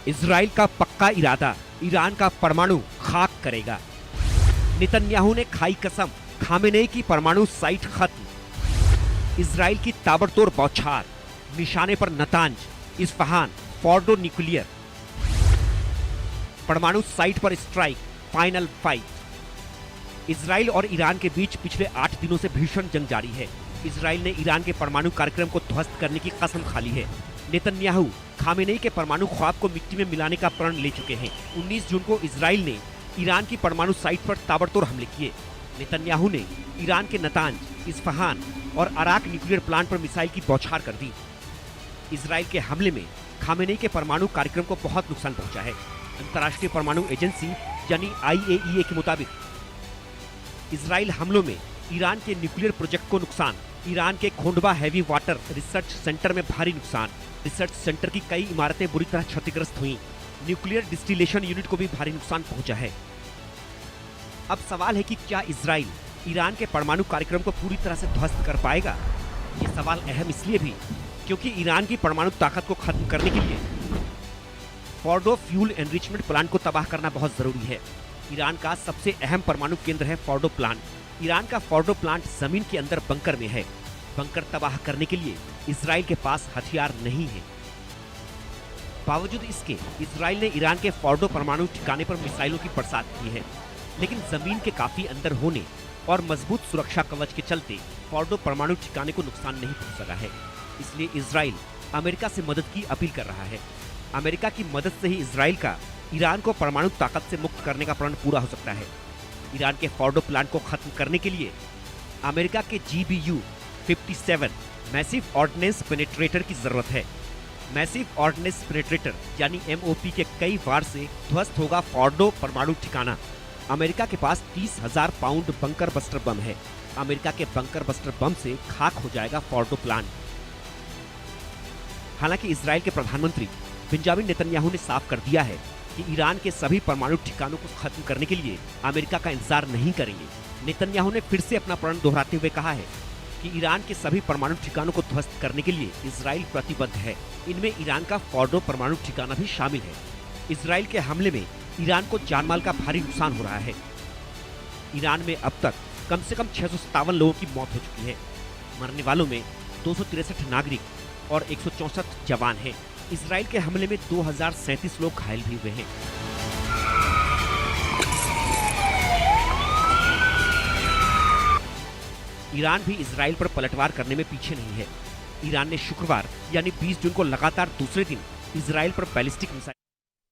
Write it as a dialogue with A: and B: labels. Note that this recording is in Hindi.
A: इजराइल का पक्का इरादा ईरान का परमाणु खाक करेगा। नेतन्याहू ने खाई कसम, खामेनेई की परमाणु साइट खत्म। इजराइल की ताबड़तोड़ बौछार, निशाने पर नतांज, इस्फहान, फोर्डो न्यूक्लियर। परमाणु साइट पर स्ट्राइक, फाइनल फाइट। इजराइल और ईरान के बीच पिछले 8 दिनों से भीषण जंग जारी है। इजराइल ने ईरान के परमाणु कार्यक्रम को ध्वस्त करने की कसम खा ली है। नेतन्याहू खामेनेई के परमाणु ख्वाब को मिट्टी में मिलाने का प्रण ले चुके हैं। 19 जून को इजराइल ने ईरान की परमाणु साइट पर ताबड़तोड़ हमले किए। नेतन्याहू ने ईरान के नतांज, इस्फहान और अराक न्यूक्लियर प्लांट पर मिसाइल की बौछार कर दी। इजराइल के हमले में खामेनेई के परमाणु कार्यक्रम को बहुत नुकसान पहुंचा है। अंतर्राष्ट्रीय परमाणु एजेंसी यानी IAEA के मुताबिक इजराइल हमलों में ईरान के न्यूक्लियर प्रोजेक्ट को नुकसान, ईरान के खोंडवा हैवी वाटर रिसर्च सेंटर में भारी नुकसान, रिसर्च सेंटर की कई इमारतें बुरी तरह क्षतिग्रस्त हुई, न्यूक्लियर डिस्टिलेशन यूनिट को भी भारी नुकसान पहुंचा है। अब सवाल है कि क्या इजराइल ईरान के परमाणु कार्यक्रम को पूरी तरह से ध्वस्त कर पाएगा? ये सवाल अहम इसलिए भी क्योंकि ईरान की परमाणु ताकत को खत्म करने के लिए फोर्डो फ्यूल एनरिचमेंट प्लांट को तबाह करना बहुत जरूरी है। ईरान का सबसे अहम परमाणु केंद्र है फोर्डो प्लांट। ईरान का फोर्डो प्लांट जमीन के अंदर बंकर में है। बंकर तबाह करने के लिए इजराइल के पास हथियार नहीं है। बावजूद इसके इजराइल ने ईरान के फोर्डो परमाणु ठिकाने पर मिसाइलों की बरसात की है, लेकिन जमीन के काफी अंदर होने और मजबूत सुरक्षा कवच के चलते फोर्डो परमाणु ठिकाने को नुकसान नहीं पहुंच सका है। इसलिए इजराइल अमेरिका से मदद की अपील कर रहा है। अमेरिका की मदद से ही इजराइल का ईरान को परमाणु ताकत से मुक्त करने का प्रण पूरा हो सकता है। ईरान के फोर्डो प्लांट को खत्म करने के लिए अमेरिका के GBU-57 मैसिव ऑर्डिनेंस पेनिट्रेटर की जरूरत है। मैसिव ऑर्डिनेंस पेनिट्रेटर यानी MOP के कई वार से ध्वस्त होगा फोर्डो परमाणु ठिकाना। अमेरिका के पास 30,000 पाउंड बंकर बस्टर बम है। अमेरिका के बंकर बस्टर बम से खाक हो जाएगा फोर्डो प्लांट। हालांकि इजराइल के प्रधानमंत्री बेंजामिन नेतन्याहू ने साफ कर दिया है कि ईरान के सभी परमाणु ठिकानों को खत्म करने के लिए अमेरिका का इंतजार नहीं करेंगे। नेतन्याहू ने फिर से अपना प्रण दोहराते हुए कहा है कि ईरान के सभी परमाणु ठिकानों को ध्वस्त करने के लिए इजराइल प्रतिबद्ध है। इनमें ईरान का फोर्डो परमाणु ठिकाना भी शामिल है। इजराइल के हमले में ईरान को जानमाल का भारी नुकसान हो रहा है। ईरान में अब तक कम से कम 657 लोगों की मौत हो चुकी है। मरने वालों में 263 नागरिक और 164 जवान हैं। इजराइल के हमले में 2037 लोग घायल भी हुए हैं। ईरान भी इजराइल पर पलटवार करने में पीछे नहीं है। ईरान ने शुक्रवार यानी 20 जून को लगातार दूसरे दिन इजराइल पर बैलिस्टिक मिसाइल